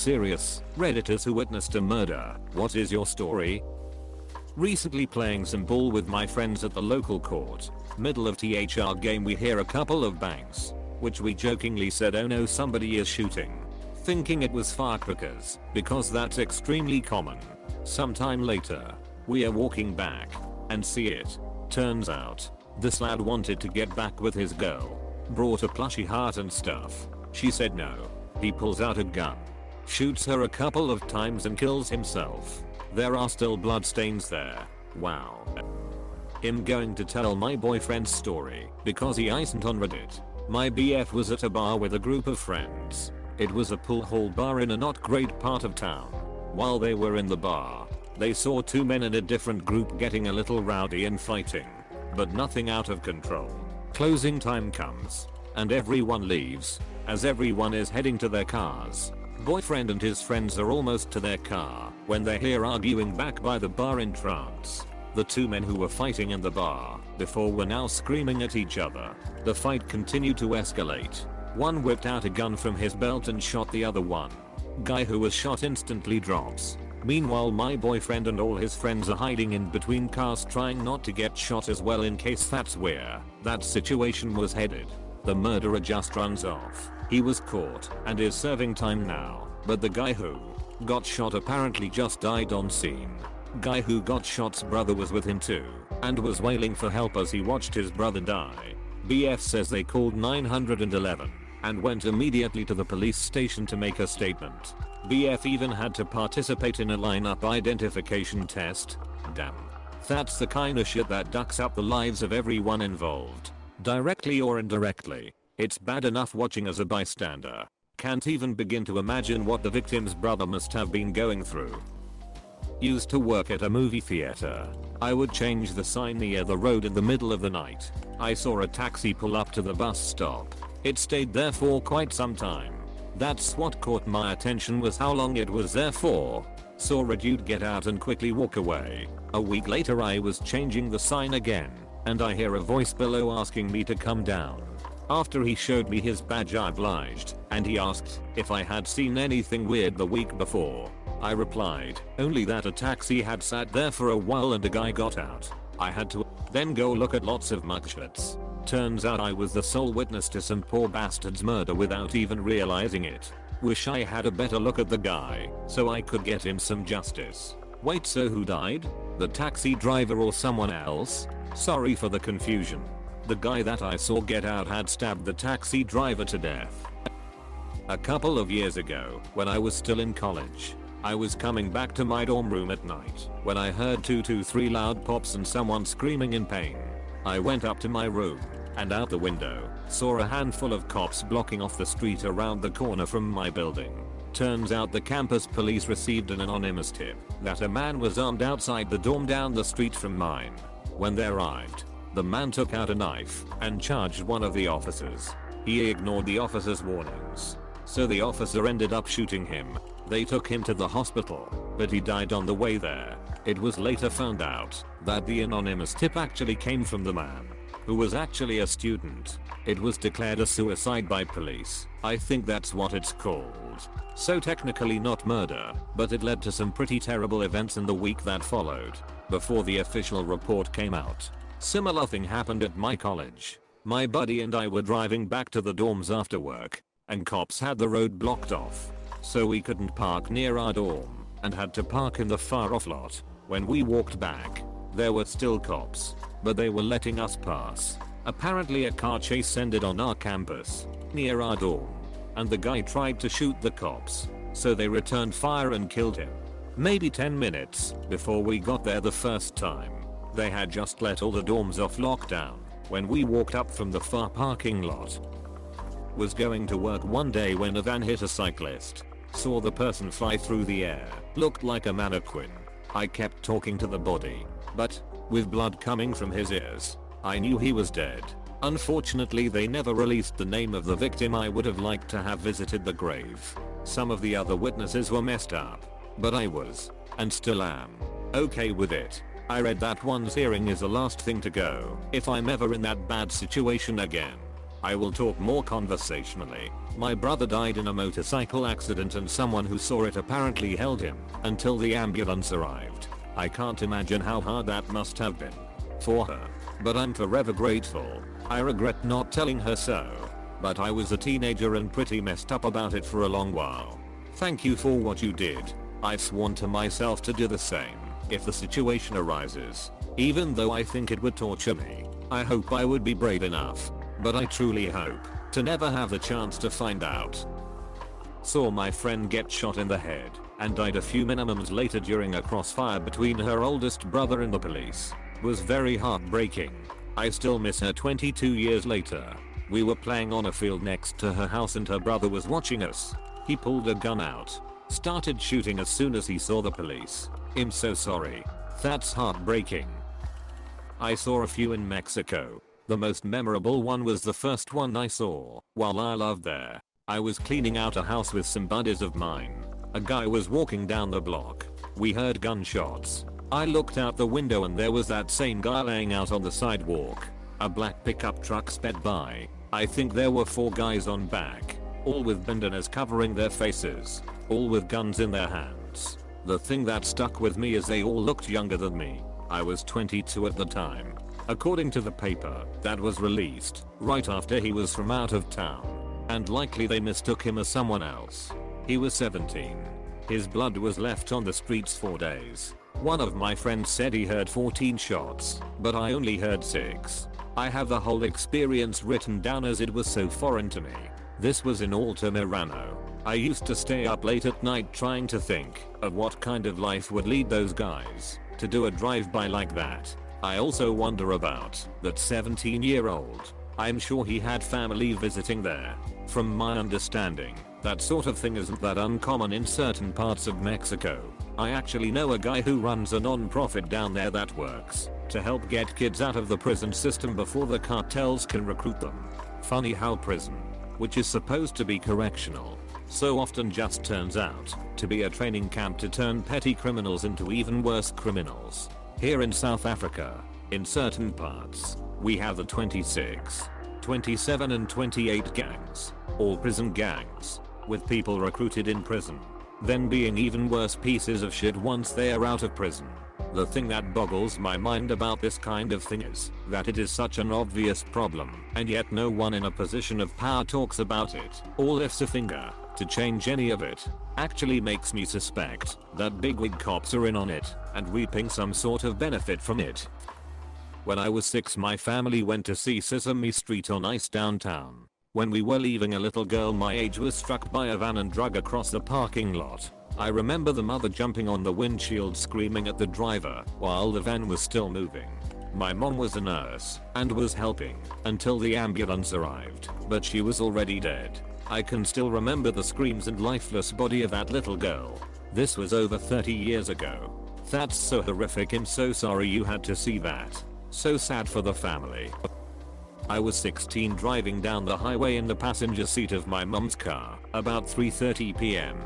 serious. Redditors who witnessed a murder, what is your story? Recently playing some ball with my friends at the local court. Middle of THR game we hear a couple of bangs, which we jokingly said oh no somebody is shooting. Thinking it was firecrackers, because that's extremely common. Sometime later, we are walking back, and see it. Turns out, this lad wanted to get back with his girl. Brought a plushie heart and stuff. She said no. He pulls out a gun. Shoots her a couple of times and kills himself. There are still bloodstains there. Wow. I'm going to tell my boyfriend's story because he isn't on Reddit. My BF was at a bar with a group of friends. It was a pool hall bar in a not great part of town. While they were in the bar, they saw two men in a different group getting a little rowdy and fighting. But nothing out of control. Closing time comes, and everyone leaves, as everyone is heading to their cars. Boyfriend and his friends are almost to their car when they hear arguing back by the bar in trance. The two men who were fighting in the bar before were now screaming at each other. The fight continued to escalate. One whipped out a gun from his belt and shot the other one. Guy who was shot instantly drops. Meanwhile my boyfriend and all his friends are hiding in between cars trying not to get shot as well in case that's where that situation was headed. The murderer just runs off. He was caught and is serving time now, but the guy who got shot apparently just died on scene. Guy who got shot's brother was with him too and was wailing for help as he watched his brother die. BF says they called 911 and went immediately to the police station to make a statement. BF even had to participate in a lineup identification test. Damn. That's the kinda shit that ducks up the lives of everyone involved. Directly or indirectly. It's bad enough watching as a bystander. Can't even begin to imagine what the victim's brother must have been going through. Used to work at a movie theater. I would change the sign near the road in the middle of the night. I saw a taxi pull up to the bus stop. It stayed there for quite some time. That's what caught my attention was how long it was there for. Saw a dude get out and quickly walk away. A week later I was changing the sign again, and I hear a voice below asking me to come down. After he showed me his badge I obliged, and he asked if I had seen anything weird the week before. I replied, only that a taxi had sat there for a while and a guy got out. I had to then go look at lots of mugshots. Turns out I was the sole witness to some poor bastard's murder without even realizing it. Wish I had a better look at the guy, so I could get him some justice. Wait, so who died? The taxi driver or someone else? Sorry for the confusion. The guy that I saw get out had stabbed the taxi driver to death. A couple of years ago, when I was still in college, I was coming back to my dorm room at night when I heard 2-3 loud pops and someone screaming in pain. I went up to my room and out the window saw a handful of cops blocking off the street around the corner from my building. Turns out the campus police received an anonymous tip that a man was armed outside the dorm down the street from mine. When they arrived, the man took out a knife and charged one of the officers. He ignored the officer's warnings, so the officer ended up shooting him. They took him to the hospital, but he died on the way there. It was later found out that the anonymous tip actually came from the man, who was actually a student. It was declared a suicide by police. I think that's what it's called. So technically not murder, but it led to some pretty terrible events in the week that followed, before the official report came out. Similar thing happened at my college. My buddy and I were driving back to the dorms after work, and cops had the road blocked off. So we couldn't park near our dorm, and had to park in the far off lot. When we walked back, there were still cops, but they were letting us pass. Apparently a car chase ended on our campus, near our dorm, and the guy tried to shoot the cops, so they returned fire and killed him. Maybe 10 minutes before we got there the first time. They had just let all the dorms off lockdown when we walked up from the far parking lot. Was going to work one day when a van hit a cyclist. Saw the person fly through the air. Looked like a mannequin. I kept talking to the body, but with blood coming from his ears, I knew he was dead. Unfortunately they never released the name of the victim. I would have liked to have visited the grave. Some of the other witnesses were messed up, but I was, and still am, okay with it. I read that one's hearing is the last thing to go if I'm ever in that bad situation again. I will talk more conversationally. My brother died in a motorcycle accident and someone who saw it apparently held him until the ambulance arrived. I can't imagine how hard that must have been for her, but I'm forever grateful. I regret not telling her so, but I was a teenager and pretty messed up about it for a long while. Thank you for what you did. I've sworn to myself to do the same if the situation arises. Even though I think it would torture me, I hope I would be brave enough, but I truly hope to never have the chance to find out. Saw my friend get shot in the head and died a few minutes later during a crossfire between her oldest brother and the police. Was very heartbreaking. I still miss her 22 years later. We were playing on a field next to her house and her brother was watching us. He pulled a gun out, started shooting as soon as he saw the police. I'm so sorry. That's heartbreaking. I saw a few in Mexico. The most memorable one was the first one I saw while I lived there. I was cleaning out a house with some buddies of mine. A guy was walking down the block. We heard gunshots. I looked out the window and there was that same guy laying out on the sidewalk. A black pickup truck sped by. I think there were 4 guys on back, all with bandanas covering their faces, all with guns in their hands. The thing that stuck with me is they all looked younger than me. I was 22 at the time. According to the paper that was released right after he was from out of town, and likely they mistook him as someone else. He was 17. His blood was left on the streets for days. One of my friends said he heard 14 shots, but I only heard 6. I have the whole experience written down as it was so foreign to me. This was in Altamirano. I used to stay up late at night trying to think of what kind of life would lead those guys to do a drive-by like that. I also wonder about that 17-year-old. I'm sure he had family visiting there. From my understanding, that sort of thing isn't that uncommon in certain parts of Mexico. I actually know a guy who runs a non-profit down there that works to help get kids out of the prison system before the cartels can recruit them. Funny how prison, which is supposed to be correctional, so often just turns out to be a training camp to turn petty criminals into even worse criminals. Here in South Africa, in certain parts, we have the 26, 27 and 28 gangs, all prison gangs, with people recruited in prison, then being even worse pieces of shit once they are out of prison. The thing that boggles my mind about this kind of thing is that it is such an obvious problem, and yet no one in a position of power talks about it or lifts a finger to change any of it. Actually makes me suspect that bigwig cops are in on it and reaping some sort of benefit from it. When I was 6, my family went to see Sesame Street on Ice downtown. When we were leaving, a little girl my age was struck by a van and dragged across the parking lot. I remember the mother jumping on the windshield screaming at the driver while the van was still moving. My mom was a nurse and was helping until the ambulance arrived, but she was already dead. I can still remember the screams and lifeless body of that little girl. This was over 30 years ago. That's so horrific. I'm so sorry you had to see that. So sad for the family. I was 16 driving down the highway in the passenger seat of my mom's car about 3:30 p.m.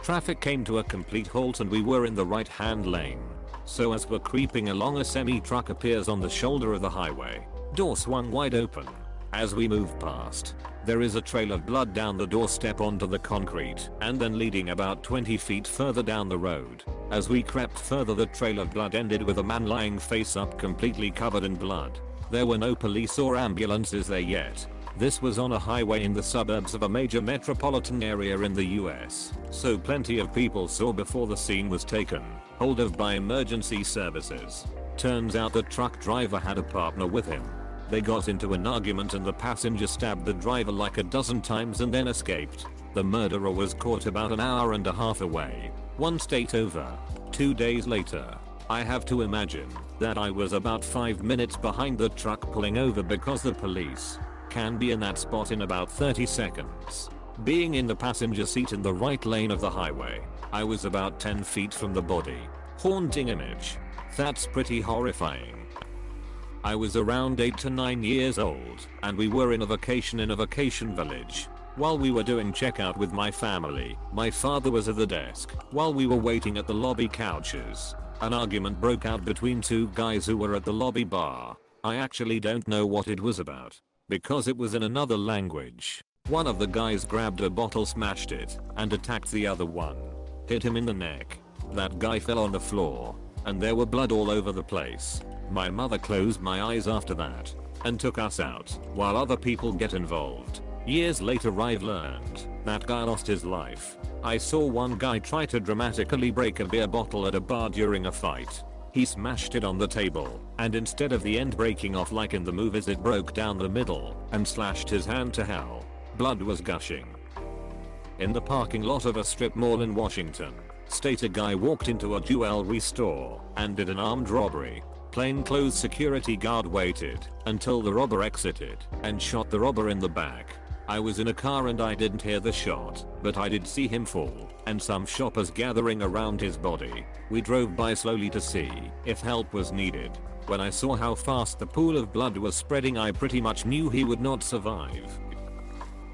Traffic came to a complete halt and we were in the right-hand lane. So as we're creeping along, a semi-truck appears on the shoulder of the highway. Door swung wide open. As we move past, there is a trail of blood down the doorstep onto the concrete and then leading about 20 feet further down the road. As we crept further, the trail of blood ended with a man lying face up completely covered in blood. There were no police or ambulances there yet. This was on a highway in the suburbs of a major metropolitan area in the US, so plenty of people saw before the scene was taken hold of by emergency services. Turns out the truck driver had a partner with him. They got into an argument and the passenger stabbed the driver like a dozen times and then escaped. The murderer was caught about an hour and a half away, 1 state over. 2 days later, I have to imagine that I was about 5 minutes behind the truck pulling over because the police can be in that spot in about 30 seconds. Being in the passenger seat in the right lane of the highway, I was about 10 feet from the body. Haunting image. That's pretty horrifying. I was around 8 to 9 years old and we were in a vacation village. While we were doing checkout with my family, my father was at the desk. While we were waiting at the lobby couches, an argument broke out between 2 guys who were at the lobby bar. I actually don't know what it was about. because it was in another language. One of the guys grabbed a bottle, smashed it, and attacked the other one. Hit him in the neck. That guy fell on the floor, and there were blood all over the place. My mother closed my eyes after that, and took us out, while other people get involved. Years later I've learned that guy lost his life. I saw one guy try to dramatically break a beer bottle at a bar during a fight. He smashed it on the table, and instead of the end breaking off like in the movies, it broke down the middle and slashed his hand to hell. Blood was gushing. In the parking lot of a strip mall in Washington State, a guy walked into a jewelry store and did an armed robbery. Plainclothes security guard waited until the robber exited and shot the robber in the back. I was in a car and I didn't hear the shot, but I did see him fall and some shoppers gathering around his body. We drove by slowly to see if help was needed. When I saw how fast the pool of blood was spreading, I pretty much knew he would not survive.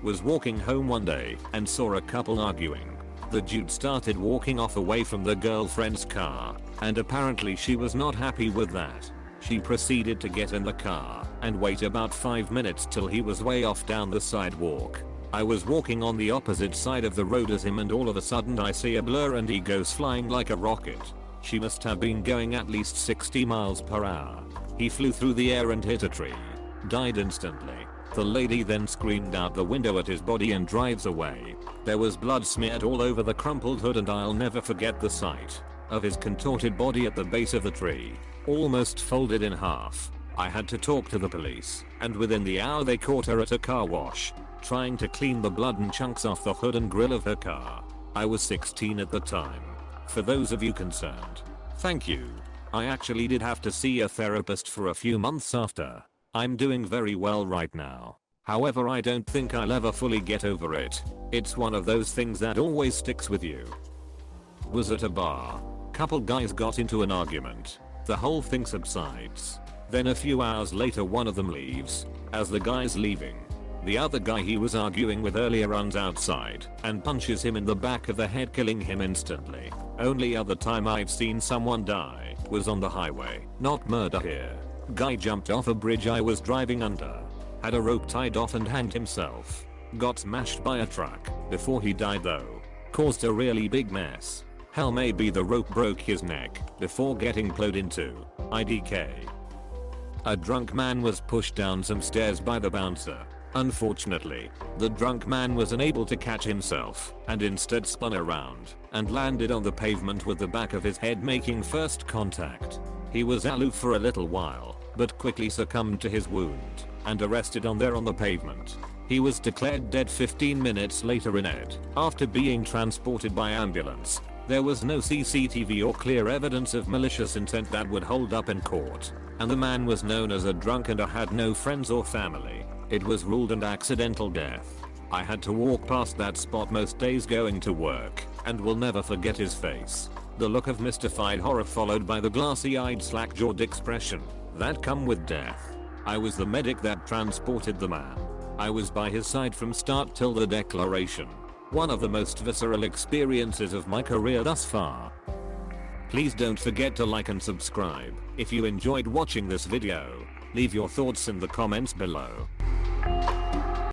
Was walking home one day and saw a couple arguing. The dude started walking off away from the girlfriend's car, and apparently she was not happy with that. She proceeded to get in the car and wait about 5 minutes till he was way off down the sidewalk. I was walking on the opposite side of the road as him, and all of a sudden I see a blur and he goes flying like a rocket. She must have been going at least 60 miles per hour. He flew through the air and hit a tree. Died instantly. The lady then screamed out the window at his body and drives away. There was blood smeared all over the crumpled hood, and I'll never forget the sight of his contorted body at the base of the tree, almost folded in half. I had to talk to the police, and within the hour they caught her at a car wash, trying to clean the blood and chunks off the hood and grill of her car. I was 16 at the time. For those of you concerned, thank you. I actually did have to see a therapist for a few months after. I'm doing very well right now. However, I don't think I'll ever fully get over it. It's one of those things that always sticks with you. Was at a bar. Couple guys got into an argument. The whole thing subsides. Then a few hours later one of them leaves. As the guy's leaving, the other guy he was arguing with earlier runs outside and punches him in the back of the head, killing him instantly. Only other time I've seen someone die was on the highway. Not murder here. Guy jumped off a bridge I was driving under. Had a rope tied off and hanged himself. Got smashed by a truck before he died though. Caused a really big mess. Hell, maybe the rope broke his neck before getting plowed into. IDK. A drunk man was pushed down some stairs by the bouncer. Unfortunately, the drunk man was unable to catch himself and instead spun around and landed on the pavement with the back of his head making first contact. He was aloof for a little while, but quickly succumbed to his wound and arrested on the pavement. He was declared dead 15 minutes later in Ed after being transported by ambulance. There was no CCTV or clear evidence of malicious intent that would hold up in court, and the man was known as a drunk and had no friends or family. It was ruled an accidental death. I had to walk past that spot most days going to work, and will never forget his face. The look of mystified horror followed by the glassy-eyed slack-jawed expression that come with death. I was the medic that transported the man. I was by his side from start till the declaration. One of the most visceral experiences of my career thus far. Please don't forget to like and subscribe if you enjoyed watching this video. Leave your thoughts in the comments below.